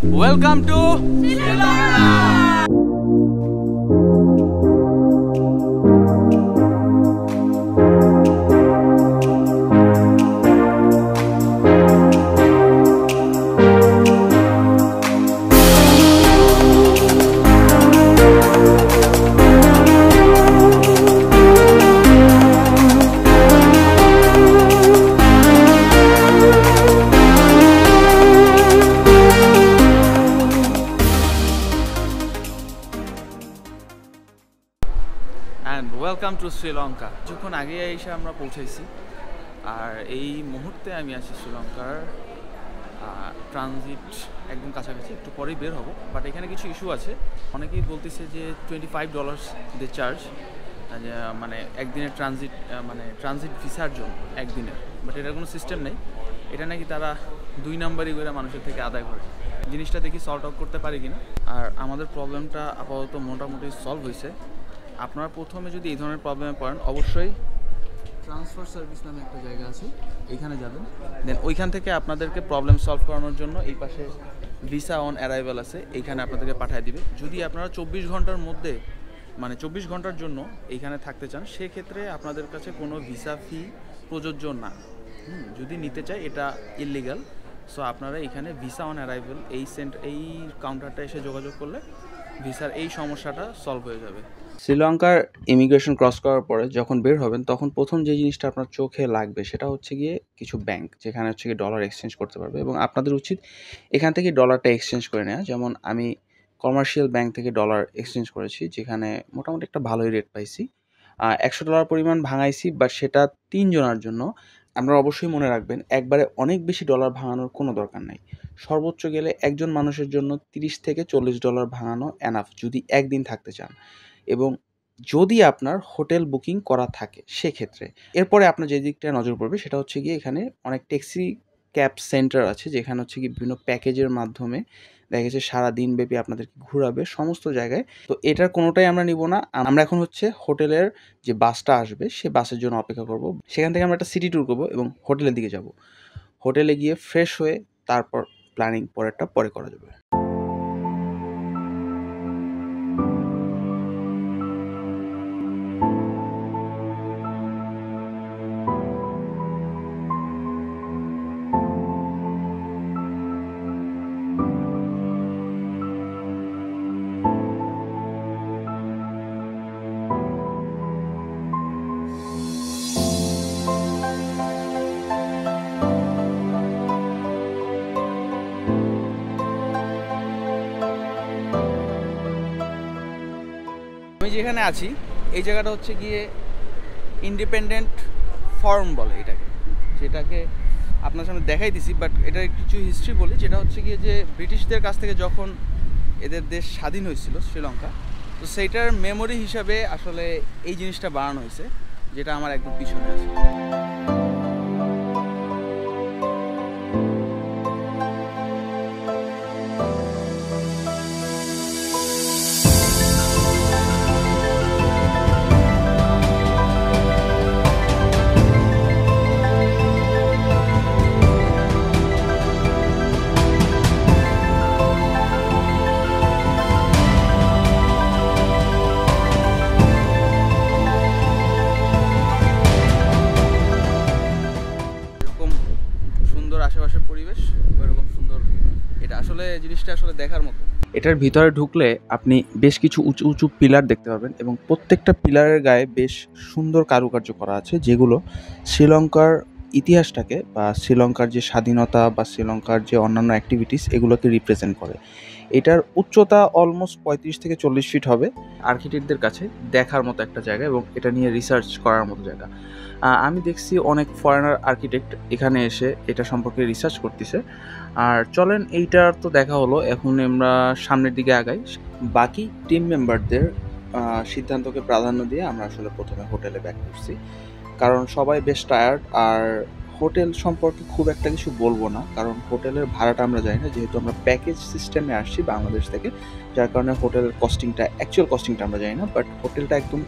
Welcome to Sri Lanka. And welcome to Sri Lanka. যখন আগে এসে আমরা পৌঁছেছি আর এই মুহূর্তে আমি আছি শ্রীলঙ্কার ট্রানজিট একদম কাছাকাছি, একটু পরেই বের হব। বাট এখানে কিছু ইস্যু আছে। অনেকেই বলতেছে যে $25 দে চার্জ, মানে একদিনের ট্রানজিট ভিসার জন্য একদিনের। বাট এটার কোনো সিস্টেম নেই, এটা নাকি তারা 2 নাম্বারই করে মানুষের থেকে আদায় করে। জিনিসটা দেখি সলভ আউট করতে পারি কিনা। আর আমাদের প্রবলেমটা আপাতত মোটামুটি সলভ হয়েছে। আপনারা প্রথমে যদি এই ধরনের প্রবলেমে পড়েন অবশ্যই ট্রান্সফার সার্ভিস নামে একটা জায়গা আছে, এইখানে যাবেন। দেন ওইখান থেকে আপনাদেরকে প্রবলেম সলভ করানোর জন্য এই পাশে ভিসা অন অ্যারাইভাল আছে, এইখানে আপনাদেরকে পাঠিয়ে দিবে। যদি আপনারা 24 ঘন্টার মধ্যে 24 ঘন্টার জন্য এইখানে থাকতে চান, সেক্ষেত্রে আপনাদের কাছে কোনো ভিসা ফি প্রযোজ্য না। যদি নিতে চাই এটা ইললিগাল। সো আপনারা এখানে ভিসা অন অ্যারাইভাল এই কাউন্টারটা এসে যোগাযোগ করলে ভিসার এই সমস্যাটা সলভ হয়ে যাবে। শ্রীলঙ্কার ইমিগ্রেশন ক্রস করার পরে যখন বের হবেন তখন প্রথম যে জিনিসটা আপনার চোখে লাগবে সেটা হচ্ছে গিয়ে কিছু ব্যাংক, যেখানে হচ্ছে গিয়ে ডলার এক্সচেঞ্জ করতে পারবে। এবং আপনাদের উচিত এখান থেকে ডলারটা এক্সচেঞ্জ করে নেওয়া। যেমন আমি কমার্শিয়াল ব্যাংক থেকে ডলার এক্সচেঞ্জ করেছি, যেখানে মোটামুটি একটা ভালোই রেট পাইছি। $100 পরিমাণ ভাঙাইছি, বাট সেটা 3 জনের জন্য। আপনারা অবশ্যই মনে রাখবেন, একবারে অনেক বেশি ডলার ভাঙানোর কোনো দরকার নেই। সর্বোচ্চ গেলে একজন মানুষের জন্য $30 থেকে $40 ভাঙানো এনাফ, যদি একদিন থাকতে চান এবং যদি আপনার হোটেল বুকিং করা থাকে সেক্ষেত্রে। এরপরে আপনার যে দিকটায় নজর পড়বে সেটা হচ্ছে গিয়ে এখানে অনেক ট্যাক্সি ক্যাব সেন্টার আছে, যেখানে হচ্ছে কি বিভিন্ন প্যাকেজের মাধ্যমে দেখা গেছে সারাদিনব্যাপী আপনাদেরকে ঘোরাবে সমস্ত জায়গায়। তো এটার কোনোটাই আমরা নিব না। আমরা এখন হচ্ছে হোটেলের যে বাসটা আসবে সে বাসের জন্য অপেক্ষা করব। সেখান থেকে আমরা একটা সিটি ট্যুর করব এবং হোটেলের দিকে যাব। হোটেলে গিয়ে ফ্রেশ হয়ে তারপর প্ল্যানিং পরেরটা পরে করা যাবে। আমি যেখানে আছি এই জায়গাটা হচ্ছে গিয়ে ইন্ডিপেন্ডেন্ট ফর্ম বলে এটাকে, যেটাকে আপনার সামনে দেখাই দিছি। বাট এটার কিছু হিস্ট্রি বলি, যেটা হচ্ছে গিয়ে যে ব্রিটিশদের কাছ থেকে যখন এদের দেশ স্বাধীন হয়েছিল শ্রীলঙ্কা, তো সেইটার মেমোরি হিসাবে আসলে এই জিনিসটা বানানো হয়েছে, যেটা আমার একদম পিছনে আছে। আশেপাশের পরিবেশ ওইরকম সুন্দর, এটা আসলে জিনিসটা আসলে দেখার মতো। এটার ভিতরে ঢুকলে আপনি বেশ কিছু উঁচু উঁচু পিলার দেখতে পাবেন এবং প্রত্যেকটা পিলারের গায়ে বেশ সুন্দর কারুকার্য করা আছে, যেগুলো শ্রীলঙ্কার ইতিহাসটাকে বা শ্রীলঙ্কার যে স্বাধীনতা বা শ্রীলঙ্কার যে অন্যান্য অ্যাক্টিভিটিস এগুলোকে রিপ্রেজেন্ট করে। এটার উচ্চতা অলমোস্ট 35 থেকে 40 ফিট হবে। আর্কিটেক্টদের কাছে দেখার মতো একটা জায়গা এবং এটা নিয়ে রিসার্চ করার মতো জায়গা। আমি দেখছি অনেক ফরেনার আর্কিটেক্ট এখানে এসে এটা সম্পর্কে রিসার্চ করতেছে। আর চলেন, এইটার তো দেখা হলো, এখন আমরা সামনের দিকে আগাই। বাকি টিম মেম্বারদের সিদ্ধান্তকে প্রাধান্য দিয়ে আমরা আসলে প্রথমে হোটেলে ব্যাক করছি, কারণ সবাই বেশ টায়ার্ড। আর হোটেল সম্পর্কে খুব একটা কিছু বলবো না, কারণ হোটেলের ভাড়াটা আমরা জানি না, যেহেতু আমরা প্যাকেজ সিস্টেমে আসছি বাংলাদেশ থেকে, যার কারণে হোটেলের অ্যাকচুয়াল কস্টিংটা আমরা জানি না। বাট হোটেলটা একদম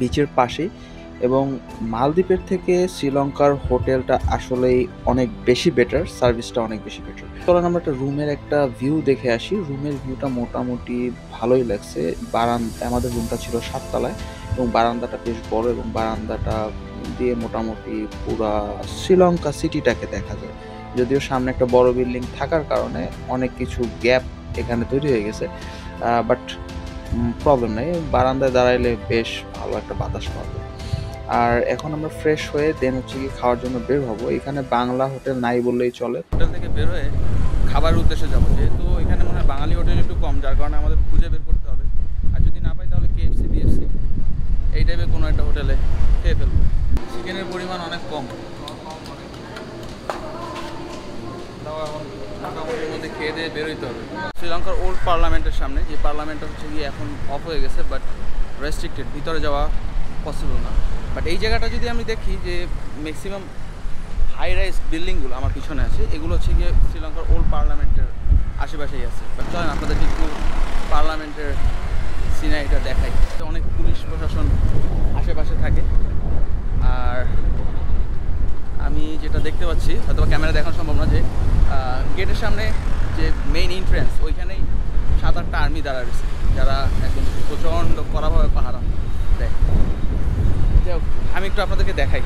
বিচের পাশেই এবং মালদ্বীপের থেকে শ্রীলঙ্কার হোটেলটা আসলেই অনেক বেশি বেটার, সার্ভিসটা অনেক বেশি বেটার। চলেন আমরা একটা রুমের একটা ভিউ দেখে আসি। রুমের ভিউটা মোটামুটি ভালোই লাগছে। আমাদের রুমটা ছিল 7 তলায় এবং বারান্দাটা বেশ বড় এবং বারান্দাটা দিয়ে মোটামুটি পুরা শ্রীলঙ্কা সিটিটাকে দেখা যায়। যদিও সামনে একটা বড় বিল্ডিং থাকার কারণে অনেক কিছু গ্যাপ এখানে তৈরি হয়ে গেছে, বাট প্রবলেম নেই, বারান্দায় দাঁড়াইলে বেশ ভালো একটা বাতাস পাওয়া যায়। আর এখন আমরা ফ্রেশ হয়ে দেন হচ্ছে কি খাওয়ার জন্য বের হবো। এখানে বাংলা হোটেল নাই বললেই চলে। হোটেল থেকে বের হয়ে খাবারের উদ্দেশ্যে যাবো, যেহেতু এখানে মনে হয় বাঙালি হোটেল একটু কম, যার কারণে আমাদের খুঁজে বের করতে হবে। আর যদি না পাই তাহলে কেএফসি বিএফসি এই টাইপের কোনো একটা হোটেলে খেয়ে ফেলবো। চিকেনের পরিমাণ অনেক কম, তাও এখন মোটামুটির মধ্যে খেয়ে দিয়ে বেরোইতে হবে। শ্রীলঙ্কার ওল্ড পার্লামেন্টের সামনে, যে পার্লামেন্টটা হচ্ছে গিয়ে এখন অফ হয়ে গেছে, বাট রেস্ট্রিক্টেড, ভিতরে যাওয়া পসিবল না। বাট এই জায়গাটা যদি আমি দেখি যে ম্যাক্সিমাম হাই রাইজ বিল্ডিংগুলো আমার পিছনে আছে, এগুলো হচ্ছে গিয়ে শ্রীলঙ্কার ওল্ড পার্লামেন্টের আশেপাশেই আছে। বাট চলেন আপনাদেরকে একটু পার্লামেন্টের সিনারিটা দেখাই। অনেক পুলিশ প্রশাসন আশেপাশে থাকে। আর আমি যেটা দেখতে পাচ্ছি, হয়তো ক্যামেরা দেখানো সম্ভব না, যে গেটের সামনে যে মেইন এন্ট্রেন্স, ওইখানেই 7-8টা আর্মি দাঁড়া রয়েছে, যারা একদম প্রচণ্ড কড়াভাবে পাহারা দেয়। যাই হোক, আমি একটু আপনাদেরকে দেখাই।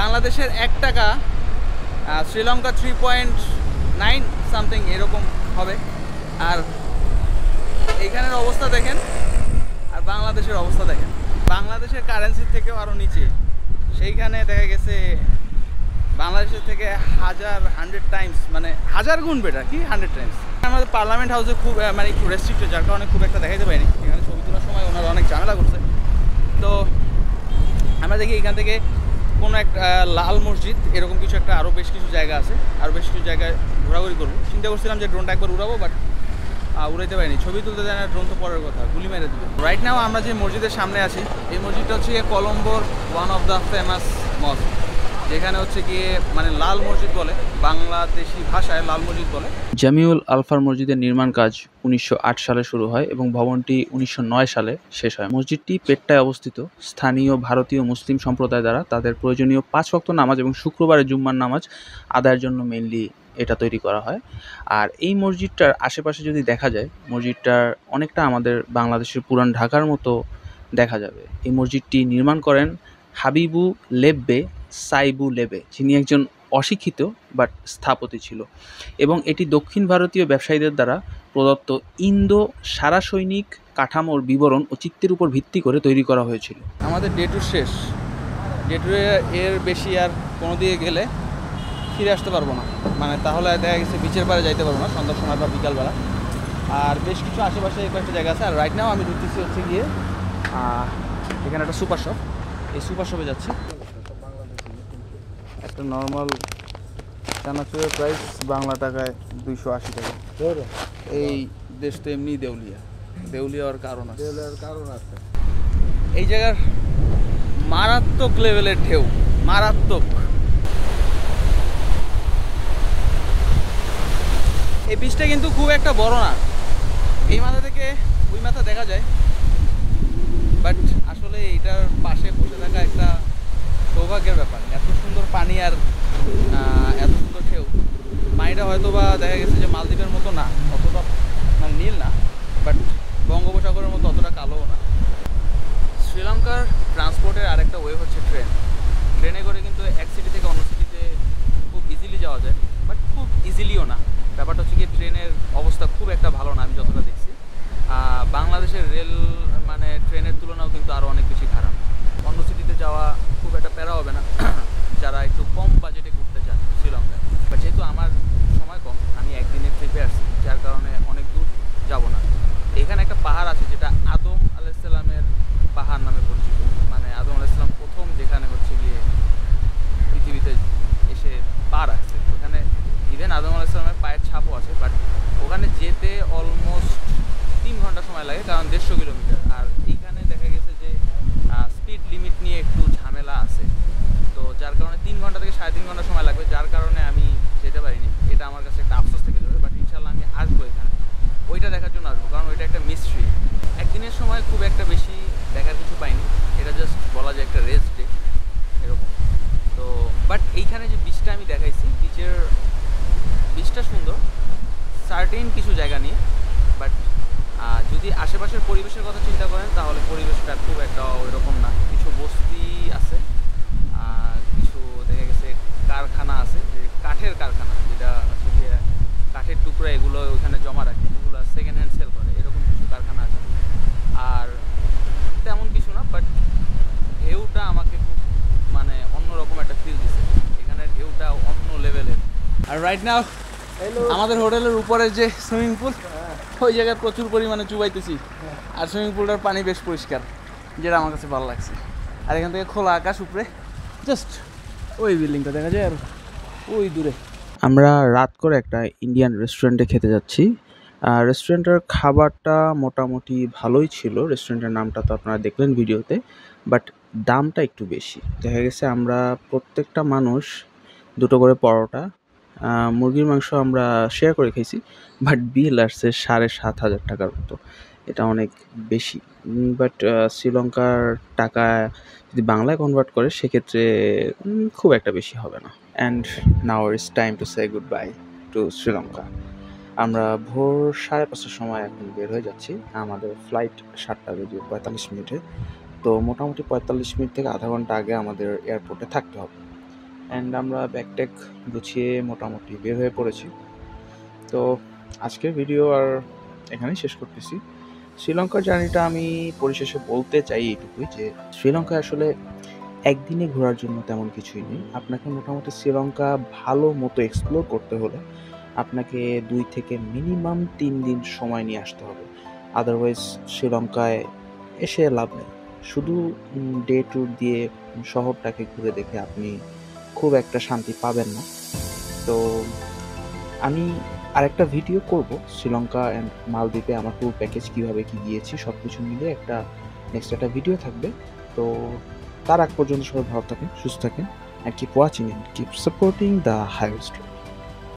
বাংলাদেশের 1 টাকা শ্রীলঙ্কা 3.9 সামথিং এরকম হবে। আর এইখানের অবস্থা দেখেন আর বাংলাদেশের অবস্থা দেখেন, বাংলাদেশের কারেন্সির থেকেও আরও নিচে। সেইখানে দেখা গেছে বাংলাদেশের থেকে 100 টাইমস, মানে 1000 গুণ বেটার, কি 100 টাইমস। আমাদের পার্লামেন্ট হাউসে খুব মানে একটু রেস্ট্রিক্টেড, যার কারণে খুব একটা দেখাইতে পারিনি। এখানে ছবি তোলার সময় ওনারা অনেক ঝামেলা করছে। তো আমরা দেখি এখান থেকে কোনো একটা লাল মসজিদ এরকম কিছু একটা, আরও বেশ কিছু জায়গা আছে, আরও বেশ কিছু জায়গায় ঘোরাঘুরি করবো। চিন্তা করছিলাম যে ড্রোনটা একবার উড়াবো, বাট উড়াইতে পারিনি। ছবি তুলতে দেয় না, ড্রোন তো পরের কথা, গুলি মেরে দিবে। রাইট নাও আমরা যে মসজিদের সামনে আছি, এই মসজিদটা হচ্ছে গিয়ে কলম্বোর ওয়ান অফ দ্য ফেমাস মসজিদ, যেখানে হচ্ছে গিয়ে মানে লাল মসজিদ বলে, বাংলাদেশি ভাষায় লাল মসজিদ বলে। জামিউল আলফার মসজিদের নির্মাণ কাজ 1908 সালে শুরু হয় এবং ভবনটি 1909 সালে শেষ হয়। মসজিদটি পেট্টায় অবস্থিত। স্থানীয় ভারতীয় মুসলিম সম্প্রদায় দ্বারা তাদের প্রয়োজনীয় 5 ওয়াক্ত নামাজ এবং শুক্রবারে জুম্মার নামাজ আদায়ের জন্য মেইনলি এটা তৈরি করা হয়। আর এই মসজিদটার আশেপাশে যদি দেখা যায়, মসজিদটার অনেকটা আমাদের বাংলাদেশের পুরান ঢাকার মতো দেখা যাবে। এই মসজিদটি নির্মাণ করেন হাবিবু লেব্বে সাইবু লেবে, যিনি একজন অশিক্ষিত বাট স্থপতি ছিল, এবং এটি দক্ষিণ ভারতীয় ব্যবসায়ীদের দ্বারা প্রদত্ত ইন্দো সারা সৈনিক কাঠামোর বিবরণ ও চিত্রের উপর ভিত্তি করে তৈরি করা হয়েছিল। আমাদের ডে টু শেষ, ডে টু এর বেশি আর কোনো দিকে গেলে ফিরে আসতে পারবো না, মানে তাহলে দেখা গেছে বিচের পাড়ে যাইতে পারবো না সন্ধ্যার সময় বা বিকালবেলা। আর বেশ কিছু আশেপাশে কয়েকটা জায়গা আছে। আর রাইট নাও আমি ঢুকতেছি হচ্ছে গিয়ে এখানে একটা সুপার শপ, এই সুপার শপে যাচ্ছি। একটা নর্মাল চানাচুরের প্রাইস বাংলা টাকায় 280 টাকা। এই দেশ তো এমনি দেউলিয়া, দেউলিয়া হওয়ার কারণ আছে। এই জায়গার মারাত্মক লেভেলের ঢেউ, মারাত্মক। এই বীজটা কিন্তু খুব একটা বড় না, এই মাথা থেকে ওই মাথা দেখা যায়, বাট আসলে এটার পাশে বসে থাকা একটা সৌভাগ্যের ব্যাপার। এত সুন্দর পানি আর এত সুন্দর ঢেউ। পানিটা হয়তো বা দেখা গেছে যে মালদ্বীপের মতো না, অতটা মানে নীল না, বাট বঙ্গোপসাগরের মতো অতটা কালোও না। শ্রীলঙ্কার ট্রান্সপোর্টের আরেকটা ওয়ে হচ্ছে ট্রেন। ট্রেনে করে কিন্তু এক সিটি থেকে অন্য সিটিতে খুব ইজিলি যাওয়া যায়, বাট খুব ইজিলিও না। ব্যাপারটা হচ্ছে কি ট্রেনের অবস্থা খুব একটা ভালো না আমি যতটা দেখছি। বাংলাদেশের রেল মানে ট্রেনের তুলনাও কিন্তু আরও অনেক বেশি খারাপ। অন্য সিটিতে যাওয়া খুব একটা প্যারা হবে না যারা একটু কম বাজেটে ঘুরতে চান শ্রীলঙ্কায়। বা যেহেতু আমার সময় কম, আমি একদিনের ট্রিপে আসছি, যার কারণে অনেক দূর যাব না। এখানে একটা পাহাড় আছে যেটা আদম আলাইসাল্লামের পাহাড় নামে পরিচিত, মানে আদম আলাইসাল্লাম প্রথম যেখানে হচ্ছে গিয়ে পৃথিবীতে এসে পা রাখছে, ওখানে পাইনি, এটা জাস্ট বলা যায় একটা রেস্ট ডে এরকম। তো বাট এইখানে যে বিচটা আমি দেখাইছি, বিচটা সুন্দর সার্টেন কিছু জায়গা নিয়ে, বাট যদি আশেপাশের পরিবেশের কথা চিন্তা করেন তাহলে পরিবেশটা খুব একটা ওইরকম না। কিছু বস্তি আছে, কিছু দেখা গেছে কারখানা আছে, যে কাঠের কারখানা, যেটা হচ্ছে গিয়ে কাঠের টুকরা এগুলো ওইখানে জমা রাখে, এগুলো সেকেন্ড হ্যান্ড সেল করে, এরকম কিছু কারখানা আছে। আর তেমন কিছু না, বাট ঢেউটা আমাকে খুব মানে অন্যরকম একটা ফিল দিছে, এখানের ঢেউটা অন্য লেভেলের। আর রাইট নাও আমাদের হোটেলের উপরে যে সুইমিং পুল, ওই জায়গায় প্রচুর পরিমাণে চুবাইতেছি, আর সুইমিং পুলটার পানি বেশ পরিষ্কার, যেটা আমার কাছে ভালো লাগছে। আর এখান থেকে খোলা আকাশ, উপরে জাস্ট ওই বিল্ডিংটা দেখা যায় আর ওই দূরে। আমরা রাত করে একটা ইন্ডিয়ান রেস্টুরেন্টে খেতে যাচ্ছি। রেস্টুরেন্টের খাবারটা মোটামুটি ভালোই ছিল, রেস্টুরেন্টের নামটা তো আপনারা দেখলেন ভিডিওতে, বাট দামটা একটু বেশি। দেখা গেছে আমরা প্রত্যেকটা মানুষ 2টো করে পরোটা, মুরগির মাংস আমরা শেয়ার করে খেয়েছি, বাট বিল আসছে 7,500 টাকার মতো। এটা অনেক বেশি, বাট শ্রীলঙ্কার টাকা যদি বাংলায় কনভার্ট করে সেক্ষেত্রে খুব একটা বেশি হবে না। And now it's time to say goodbye to Sri Lanka. আমরা ভোর 5:30টার সময় এখন বের হয়ে যাচ্ছি, আমাদের ফ্লাইট 7:45 তো মোটামুটি 45 মিনিট থেকে আধা ঘন্টা আগে আমাদের এয়ারপোর্টে থাকতে হবে। অ্যান্ড আমরা ব্যাগ গুছিয়ে মোটামুটি বের হয়ে পড়েছি। তো আজকের ভিডিও আর এখানেই শেষ করতেছি। শ্রীলঙ্কার জার্নিটা আমি পরিশেষে বলতে চাই এইটুকুই যে শ্রীলঙ্কায় আসলে একদিনে ঘোরার জন্য তেমন কিছুই নেই। আপনাকে মোটামুটি শ্রীলঙ্কা ভালো মতো এক্সপ্লোর করতে হলে আপনাকে 2 থেকে মিনিমাম 3 দিন সময় নিয়ে আসতে হবে। আদারওয়াইজ শ্রীলঙ্কায় এসে লাভ নেই। শুধু ডে ট্যুর দিয়ে শহরটাকে ঘুরে দেখে আপনি খুব একটা শান্তি পাবেন না। তো আমি আরেকটা ভিডিও করব শ্রীলঙ্কা অ্যান্ড মালদ্বীপে আমার ট্যুর প্যাকেজ কীভাবে কী গিয়েছি সব কিছু মিলে একটা নেক্সট একটা ভিডিও থাকবে। তো তার আগ পর্যন্ত সবাই ভালো থাকেন, সুস্থ থাকেন, and keep watching and keep supporting the Highway Story.